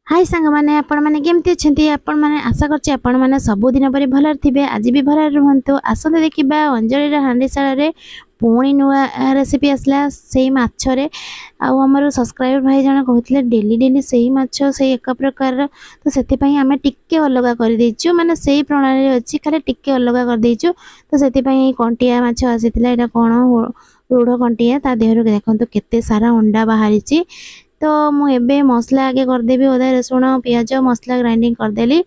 हाय सांग मैंने आपण मैंने केमती अच्छा आपण मैंने आशा करछी आपण मैंने सबुदिन परि भलर थिबे। आज भी भलर रुहंतु। आसंते देखिबा अंजली हांडीशाला रे पुणी नुआ रेसिपी आसला सेही माछरे। आउ हमर सब्सक्राइबर भाई जण कहथिले डेली डेली सेही माछ सेही एक प्रकार तो सेति पई हमें टिक्के अलगा कर देछु माने सेही प्रणाली अछि खाली टिक्के अलगा कर देछु। तो सेति पई कंटिया माछ आसीतिला एटा कोन रूढ़ कंटिया ता देहरु देखंतु केते सारा अंडा बाहरिची। तो मुझे मसला आगे करदेवी अदा रसुण पिज मसला ग्राइंडिंग करदेली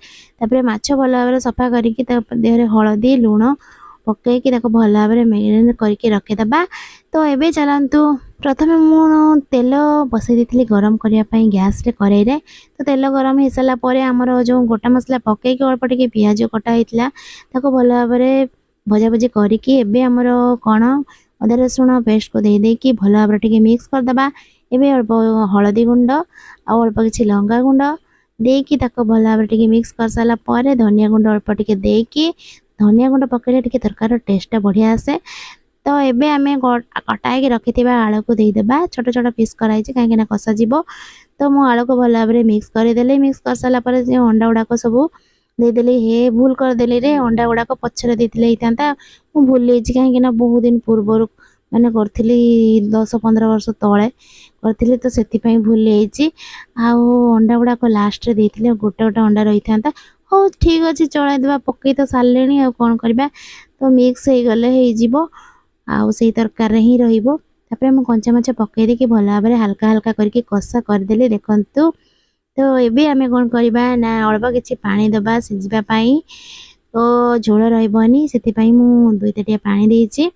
माछ भल भाव सफा करके देहरे हलदी लुण पकईकि भल भाव मेरिनेट करके रखीदे। तो ये चलतु प्रथम मु तेल बसई दी गरम करने गैस रे कड़े तो तेल गरम हो सारापर आमर जो गोटा मसला पकईकि अल्प टे पिज कटा होता भल भाव भजा भजी करके आमर कौन अदा रसुण पेस्ट को देदेकी भल भाव मिक्स करदे। एबे अल्प हलदी गुंड अल्प किसी लंका गुंड देकी भल भाव मिक्स कर सारा पर धनिया गुंड अल्प टे देकी धनिया गुंड पकड़े टे तरकार टेस्ट बढ़िया आसे। तो एबे आमे कटाई रखि आलू को देदेबा छोट छोट पीस कराई कहीं कषा जीव। तो मु आलू को भल भाव मिक्स करदेली मिक्स कर सारा पर अंडा गुड़ाक सब देदेली। हे भूल करदेली रे अंडा गुड़ाक पछरे देते होता मु भूल कहीं बहुत दिन पूर्व मैंने करी 10-15 वर्ष तले करी तो से भूल अंडा गुड़ाक लास्ट रे देते गोटे गोटे अंडा रही था। हो ठीक अच्छे चलदेवा पकई तो सारे कौन करवा तो मिक्स हो गले से तरकार ही रही कंचा माछ पकई देकी भल भाव हल्का हल्का करके कषा करदेली देखंतु। तो ये आम कौन करवा ना अल्प किसी पानी दबा सिझापी तो झोल रही से 2 ताटिया पानी देती।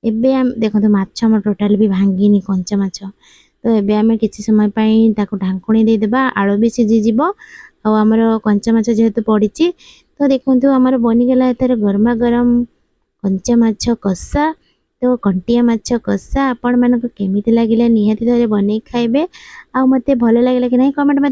एबे आम देखो माछ आम टोटाल भी भांगिनी कंचा माछ। तो एबे आम किसी समय ढांकुणी देदेबा आलू भी सीझीज आमर कंचा माछ जेहेतु पड़ी। तो देखो आमर बनीगला एतार गरमा गरम कंचा माछ कषा। तो कंटिया माछ कषा आपण मानक केमिति लागिला निहाती थरे बनै खाइबे आ मते भल लागिला कि नहीं कमेंट में